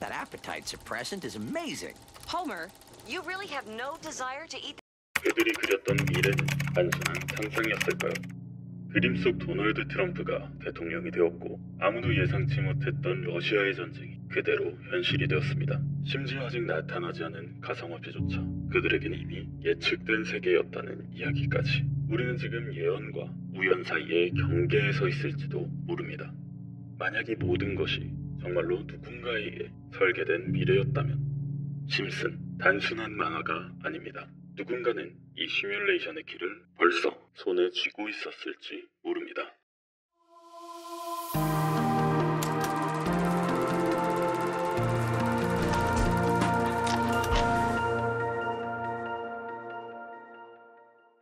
That appetite suppressant is amazing. Homer, you really have no desire to eat. 그들이 그렸던 미래는 단순한 상상이었을까요? 그림 속 도널드 트럼프가 대통령이 되었고 아무도 예상치 못했던 러시아의 전쟁이 그대로 현실이 되었습니다. 심지어 아직 나타나지 않은 가상화폐조차 그들에게는 이미 예측된 세계였다는 이야기까지. 우리는 지금 예언과 우연 사이의 경계에 서 있을지도 모릅니다. 만약 이 모든 것이 정말로 누군가에 의해 설계된 미래였다면 심슨 단순한 만화가 아닙니다. 누군가는 이 시뮬레이션의 길을 벌써 손에 쥐고 있었을지 모릅니다.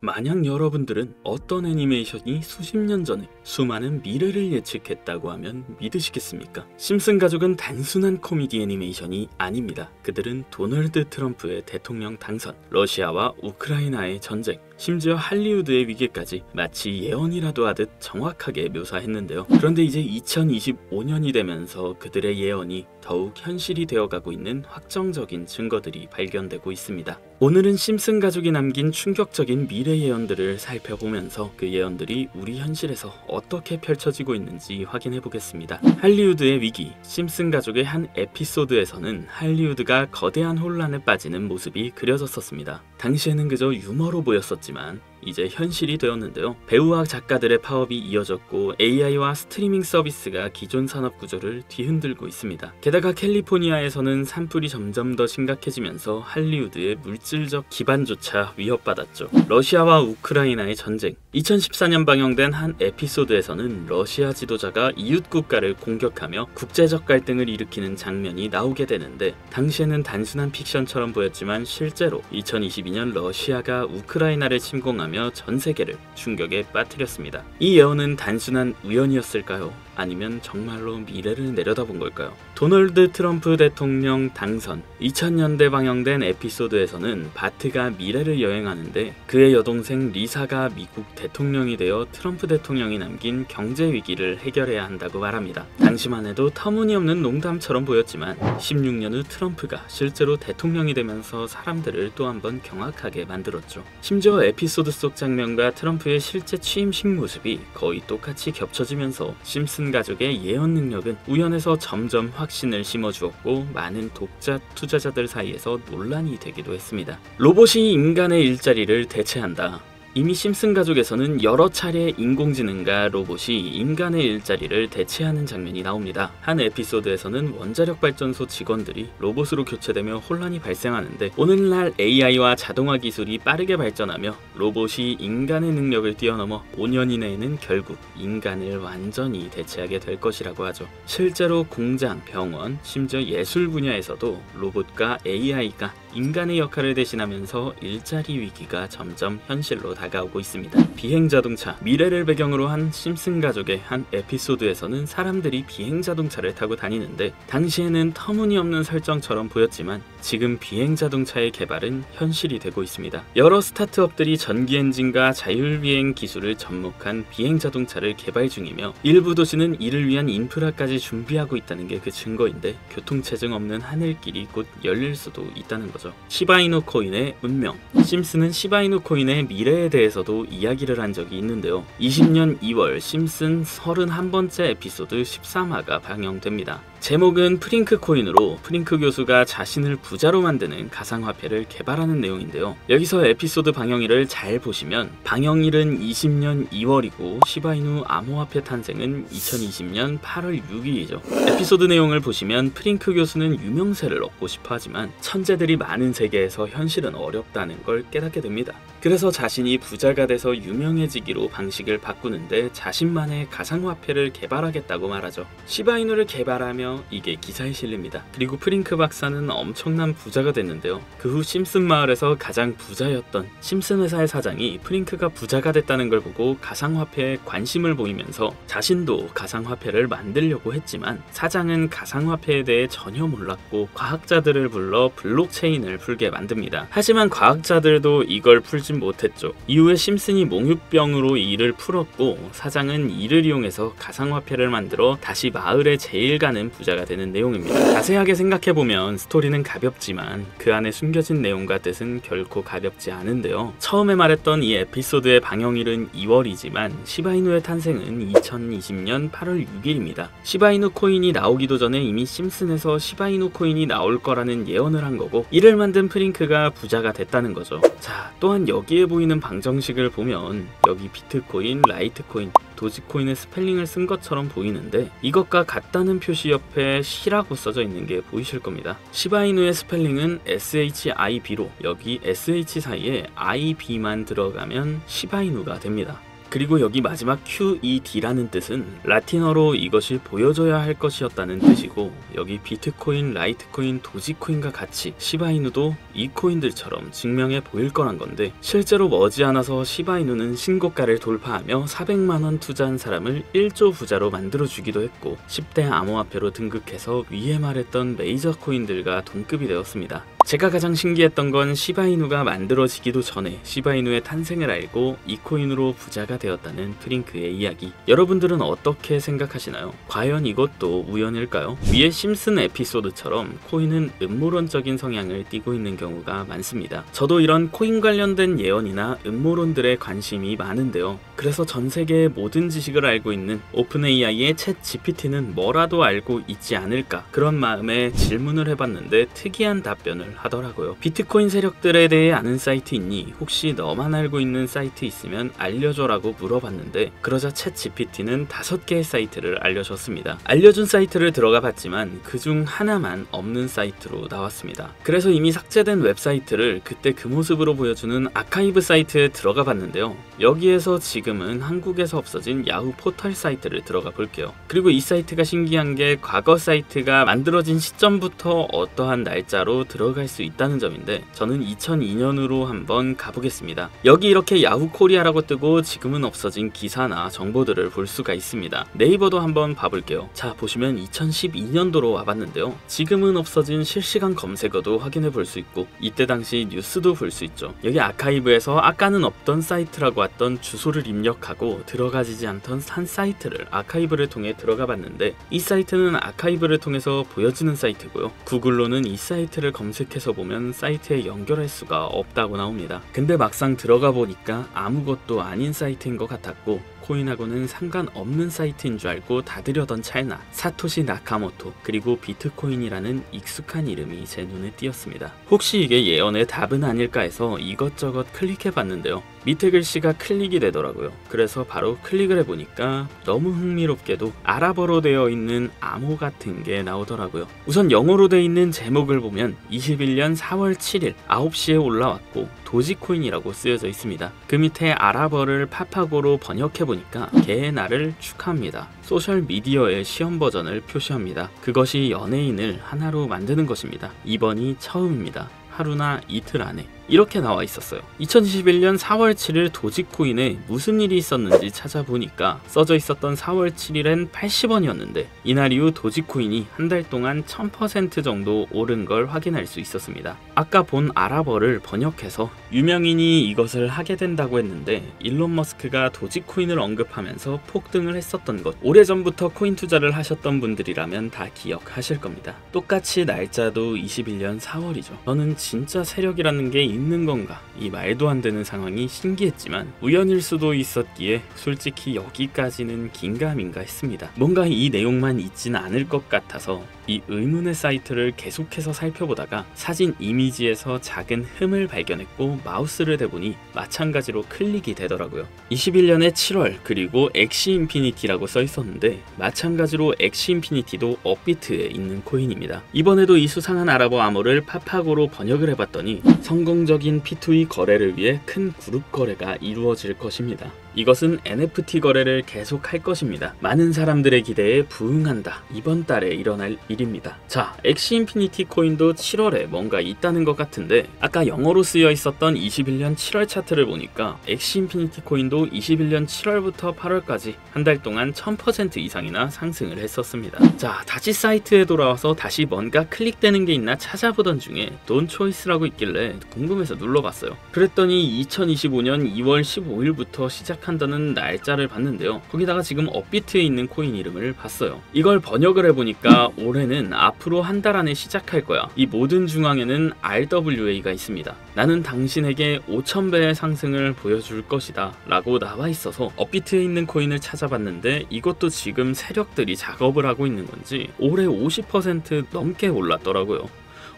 만약 여러분들은 어떤 애니메이션이 수십 년 전에 수많은 미래를 예측했다고 하면 믿으시겠습니까? 심슨 가족은 단순한 코미디 애니메이션이 아닙니다. 그들은 도널드 트럼프의 대통령 당선, 러시아와 우크라이나의 전쟁, 심지어 할리우드의 위기까지 마치 예언이라도 하듯 정확하게 묘사했는데요. 그런데 이제 2025년이 되면서 그들의 예언이 더욱 현실이 되어가고 있는 확정적인 증거들이 발견되고 있습니다. 오늘은 심슨 가족이 남긴 충격적인 미래 예언들을 살펴보면서 그 예언들이 우리 현실에서 어떻게 펼쳐지고 있는지 확인해 보겠습니다. 할리우드의 위기, 심슨 가족의 한 에피소드에서는 할리우드가 거대한 혼란에 빠지는 모습이 그려졌었습니다. 당시에는 그저 유머로 보였었지만 이제 현실이 되었는데요. 배우와 작가들의 파업이 이어졌고 AI와 스트리밍 서비스가 기존 산업 구조를 뒤흔들고 있습니다. 게다가 캘리포니아에서는 산불이 점점 더 심각해지면서 할리우드의 물질적 기반조차 위협받았죠. 러시아와 우크라이나의 전쟁. 2014년 방영된 한 에피소드에서는 러시아 지도자가 이웃 국가를 공격하며 국제적 갈등을 일으키는 장면이 나오게 되는데 당시에는 단순한 픽션처럼 보였지만 실제로 2022년 러시아가 우크라이나를 침공하며 전 세계를 충격에 빠뜨렸습니다. 이 예언은 단순한 우연이었을까요? 아니면 정말로 미래를 내려다본 걸까요? 도널드 트럼프 대통령 당선. 2000년대 방영된 에피소드에서는 바트가 미래를 여행하는데 그의 여동생 리사가 미국 대통령이 되어 트럼프 대통령이 남긴 경제 위기를 해결해야 한다고 말합니다. 당시만 해도 터무니없는 농담처럼 보였지만 16년 후 트럼프가 실제로 대통령이 되면서 사람들을 또 한 번 경악하게 만들었죠. 심지어 에피소드 속 장면과 트럼프의 실제 취임식 모습이 거의 똑같이 겹쳐지면서 심슨 가족의 예언 능력은 우연에서 점점 확신을 심어주었고 많은 독자 투자자들 사이에서 논란이 되기도 했습니다. 로봇이 인간의 일자리를 대체한다. 이미 심슨 가족에서는 여러 차례 인공지능과 로봇이 인간의 일자리를 대체하는 장면이 나옵니다. 한 에피소드에서는 원자력 발전소 직원들이 로봇으로 교체되며 혼란이 발생하는데 오늘날 AI와 자동화 기술이 빠르게 발전하며 로봇이 인간의 능력을 뛰어넘어 5년 이내에는 결국 인간을 완전히 대체하게 될 것이라고 하죠. 실제로 공장, 병원, 심지어 예술 분야에서도 로봇과 AI가 인간의 역할을 대신하면서 일자리 위기가 점점 현실로 다가오고 있습니다. 비행자동차. 미래를 배경으로 한 심슨 가족의 한 에피소드에서는 사람들이 비행자동차를 타고 다니는데 당시에는 터무니없는 설정처럼 보였지만 지금 비행자동차의 개발은 현실이 되고 있습니다. 여러 스타트업들이 전기 엔진과 자율비행 기술을 접목한 비행자동차를 개발 중이며 일부 도시는 이를 위한 인프라까지 준비하고 있다는 게 그 증거인데 교통체증 없는 하늘길이 곧 열릴 수도 있다는 거죠. 시바이누 코인의 운명. 심슨은 시바이누 코인의 미래에 대해서도 이야기를 한 적이 있는데요. 20년 2월 심슨 31번째 에피소드 13화가 방영됩니다. 제목은 프링크 코인으로 프링크 교수가 자신을 부자로 만드는 가상화폐를 개발하는 내용인데요. 여기서 에피소드 방영일을 잘 보시면 방영일은 20년 2월이고 시바이누 암호화폐 탄생은 2020년 8월 6일이죠. 에피소드 내용을 보시면 프링크 교수는 유명세를 얻고 싶어 하지만 천재들이 많은 세계에서 현실은 어렵다는 걸 깨닫게 됩니다. 그래서 자신이 부자가 돼서 유명해지기로 방식을 바꾸는데 자신만의 가상화폐를 개발하겠다고 말하죠. 시바이누를 개발하며 이게 기사에 실립니다. 그리고 프링크 박사는 엄청난 부자가 됐는데요. 그 후 심슨 마을에서 가장 부자였던 심슨 회사의 사장이 프링크가 부자가 됐다는 걸 보고 가상화폐에 관심을 보이면서 자신도 가상화폐를 만들려고 했지만 사장은 가상화폐에 대해 전혀 몰랐고 과학자들을 불러 블록체인 코인을 풀게 만듭니다. 하지만 과학자들도 이걸 풀진 못했죠. 이후에 심슨이 몽유병으로 이를 풀었고 사장은 이를 이용해서 가상화폐를 만들어 다시 마을의 제일 가는 부자가 되는 내용입니다. 자세하게 생각해보면 스토리는 가볍지만 그 안에 숨겨진 내용과 뜻은 결코 가볍지 않은데요. 처음에 말했던 이 에피소드의 방영일은 2월이지만 시바이누의 탄생은 2020년 8월 6일입니다. 시바이누 코인이 나오기도 전에 이미 심슨에서 시바이누 코인이 나올 거라는 예언을 한 거고 이를 만든 프링크가 부자가 됐다는 거죠. 자, 또한 여기에 보이는 방정식을 보면 여기 비트코인, 라이트코인, 도지코인의 스펠링을 쓴 것처럼 보이는데 이것과 같다는 표시 옆에 시라고 써져 있는 게 보이실 겁니다. 시바이누의 스펠링은 SHIB로 여기 SH 사이에 IB만 들어가면 시바이누가 됩니다. 그리고 여기 마지막 QED라는 뜻은 라틴어로 이것이 보여줘야 할 것이었다는 뜻이고 여기 비트코인, 라이트코인, 도지코인과 같이 시바이누도 이 코인들처럼 증명해 보일 거란 건데 실제로 머지않아서 시바이누는 신고가를 돌파하며 400만원 투자한 사람을 1조 부자로 만들어주기도 했고 10대 암호화폐로 등극해서 위에 말했던 메이저 코인들과 동급이 되었습니다. 제가 가장 신기했던 건 시바이누가 만들어지기도 전에 시바이누의 탄생을 알고 이 코인으로 부자가 되었다는 프링크의 이야기. 여러분들은 어떻게 생각하시나요? 과연 이것도 우연일까요? 위의 심슨 에피소드처럼 코인은 음모론적인 성향을 띠고 있는 경우가 많습니다. 저도 이런 코인 관련된 예언이나 음모론들에 관심이 많은데요. 그래서 전 세계의 모든 지식을 알고 있는 오픈 AI의 챗 GPT는 뭐라도 알고 있지 않을까 그런 마음에 질문을 해봤는데 특이한 답변을 하더라고요. 비트코인 세력들에 대해 아는 사이트 있니? 혹시 너만 알고 있는 사이트 있으면 알려줘라고 물어봤는데 그러자 챗 GPT는 5개의 사이트를 알려줬습니다. 알려준 사이트를 들어가 봤지만 그중 하나만 없는 사이트로 나왔습니다. 그래서 이미 삭제된 웹사이트를 그때 그 모습으로 보여주는 아카이브 사이트에 들어가 봤는데요. 여기에서 지금은 한국에서 없어진 야후 포털 사이트를 들어가 볼게요. 그리고 이 사이트가 신기한 게 과거 사이트가 만들어진 시점부터 어떠한 날짜로 들어갈 수 있다는 점인데 저는 2002년으로 한번 가보겠습니다. 여기 이렇게 야후 코리아라고 뜨고 지금은 없어진 기사나 정보들을 볼 수가 있습니다. 네이버도 한번 봐볼게요. 자, 보시면 2012년도로 와봤는데요. 지금은 없어진 실시간 검색어도 확인해 볼 수 있고 이때 당시 뉴스도 볼 수 있죠. 여기 아카이브에서 아까는 없던 사이트라고 왔던 주소를 입력하고 들어가지지 않던 한 사이트를 아카이브를 통해 들어가 봤는데 이 사이트는 아카이브를 통해서 보여지는 사이트고요. 구글로는 이 사이트를 검색해서 보면 사이트에 연결할 수가 없다고 나옵니다. 근데 막상 들어가 보니까 아무것도 아닌 사이트인 것 같았고 코인하고는 상관없는 사이트인 줄 알고 닫으려던 찰나 사토시 나카모토 그리고 비트코인이라는 익숙한 이름이 제 눈에 띄었습니다. 혹시 이게 예언의 답은 아닐까 해서 이것저것 클릭해봤는데요. 밑에 글씨가 클릭이 되더라고요. 그래서 바로 클릭을 해보니까 너무 흥미롭게도 아랍어로 되어 있는 암호 같은 게 나오더라고요. 우선 영어로 되어 있는 제목을 보면 21년 4월 7일 9시에 올라왔고 도지코인이라고 쓰여져 있습니다. 그 밑에 아랍어를 파파고로 번역해보니까 개의 날을 축하합니다. 소셜미디어의 시험 버전을 표시합니다. 그것이 연예인을 하나로 만드는 것입니다. 이번이 처음입니다. 하루나 이틀 안에 이렇게 나와 있었어요. 2021년 4월 7일 도지코인에 무슨 일이 있었는지 찾아보니까 써져 있었던 4월 7일엔 80원이었는데 이날 이후 도지코인이 한 달 동안 1000% 정도 오른 걸 확인할 수 있었습니다. 아까 본 아랍어를 번역해서 유명인이 이것을 하게 된다고 했는데 일론 머스크가 도지코인을 언급하면서 폭등을 했었던 것 오래전부터 코인 투자를 하셨던 분들이라면 다 기억하실 겁니다. 똑같이 날짜도 21년 4월이죠. 저는 진짜 세력이라는 게 있는 건가? 이 말도 안 되는 상황이 신기했지만 우연일 수도 있었기에 솔직히 여기까지는 긴가민가 했습니다. 뭔가 이 내용만 있지는 않을 것 같아서 이 의문의 사이트를 계속해서 살펴보다가 사진 이미지에서 작은 흠을 발견했고 마우스를 대보니 마찬가지로 클릭이 되더라고요. 21년의 7월 그리고 엑시 인피니티라고 써 있었는데 마찬가지로 엑시 인피니티도 업비트에 있는 코인입니다. 이번에도 이 수상한 아랍어 암호를 파파고로 번역을 해봤더니 성공적인 P2E 거래를 위해 큰 그룹 거래가 이루어질 것입니다. 이것은 NFT 거래를 계속할 것입니다. 많은 사람들의 기대에 부응한다. 이번 달에 일어날 일입니다. 자, 엑시 인피니티 코인도 7월에 뭔가 있다는 것 같은데 아까 영어로 쓰여 있었던 21년 7월 차트를 보니까 엑시 인피니티 코인도 21년 7월부터 8월까지 한 달 동안 1000% 이상이나 상승을 했었습니다. 자, 다시 사이트에 돌아와서 다시 뭔가 클릭되는 게 있나 찾아보던 중에 돈 초이스라고 있길래 궁금해서 눌러봤어요. 그랬더니 2025년 2월 15일부터 시작한다는 날짜를 봤는데요. 거기다가 지금 업비트에 있는 코인 이름을 봤어요. 이걸 번역을 해보니까 올해는 앞으로 한 달 안에 시작할 거야. 이 모든 중앙에는 RWA가 있습니다. 나는 당신에게 5000배의 상승을 보여줄 것이다 라고 나와 있어서 업비트에 있는 코인을 찾아봤는데 이것도 지금 세력들이 작업을 하고 있는 건지 올해 50% 넘게 올랐더라고요.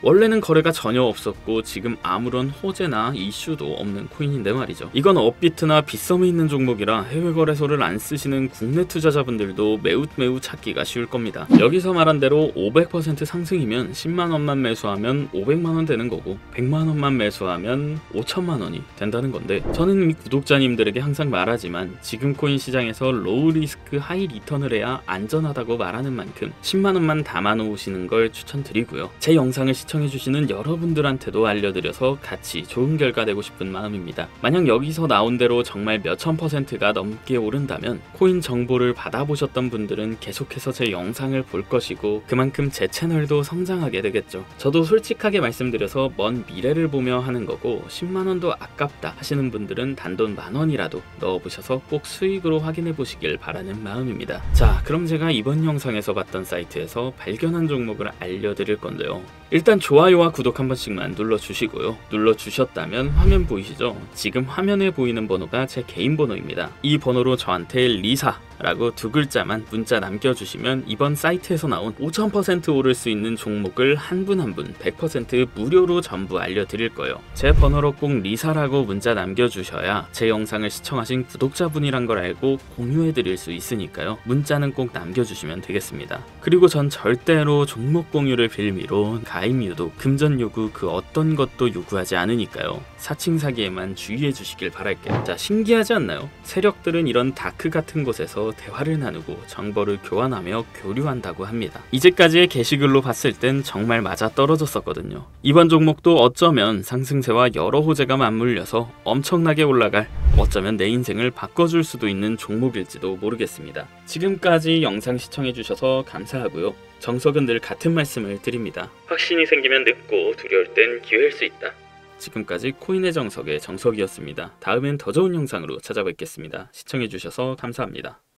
원래는 거래가 전혀 없었고 지금 아무런 호재나 이슈도 없는 코인인데 말이죠. 이건 업비트나 빗썸에 있는 종목이라 해외 거래소를 안 쓰시는 국내 투자자분들도 매우 찾기가 쉬울 겁니다. 여기서 말한 대로 500% 상승이면 10만원만 매수하면 500만원 되는 거고 100만원만 매수하면 5천만원이 된다는 건데 저는 이미 구독자님들에게 항상 말하지만 지금 코인 시장에서 로우 리스크 하이 리턴을 해야 안전하다고 말하는 만큼 10만원만 담아 놓으시는 걸 추천드리고요. 제 영상을 시청해주시는 여러분들한테도 알려드려서 같이 좋은 결과 내고 싶은 마음입니다. 만약 여기서 나온 대로 정말 몇천 %가 넘게 오른다면 코인 정보를 받아보셨던 분들은 계속해서 제 영상을 볼 것이고 그만큼 제 채널도 성장하게 되겠죠. 저도 솔직하게 말씀드려서 먼 미래를 보며 하는 거고 10만원도 아깝다 하시는 분들은 단돈 만원이라도 넣어보셔서 꼭 수익으로 확인해 보시길 바라는 마음입니다. 자, 그럼 제가 이번 영상에서 봤던 사이트에서 발견한 종목을 알려드릴 건데요. 일단 좋아요와 구독 한 번씩만 눌러주시고요. 눌러주셨다면 화면 보이시죠? 지금 화면에 보이는 번호가 제 개인 번호입니다. 이 번호로 저한테 리사 라고 두 글자만 문자 남겨주시면 이번 사이트에서 나온 5000% 오를 수 있는 종목을 한 분 한 분 100% 무료로 전부 알려드릴 거예요. 제 번호로 꼭 리사라고 문자 남겨주셔야 제 영상을 시청하신 구독자분이란 걸 알고 공유해드릴 수 있으니까요. 문자는 꼭 남겨주시면 되겠습니다. 그리고 전 절대로 종목 공유를 빌미로 가입 유도, 금전 요구 그 어떤 것도 요구하지 않으니까요. 사칭 사기에만 주의해 주시길 바랄게요. 자, 신기하지 않나요? 세력들은 이런 다크 같은 곳에서 대화를 나누고 정보를 교환하며 교류한다고 합니다. 이제까지의 게시글로 봤을 땐 정말 맞아 떨어졌었거든요. 이번 종목도 어쩌면 상승세와 여러 호재가 맞물려서 엄청나게 올라갈, 어쩌면 내 인생을 바꿔줄 수도 있는 종목일지도 모르겠습니다. 지금까지 영상 시청해주셔서 감사하고요. 정석은 늘 같은 말씀을 드립니다. 확신이 생기면 늦고 두려울 땐 기회일 수 있다. 지금까지 코인의 정석의 정석이었습니다. 다음엔 더 좋은 영상으로 찾아뵙겠습니다. 시청해주셔서 감사합니다.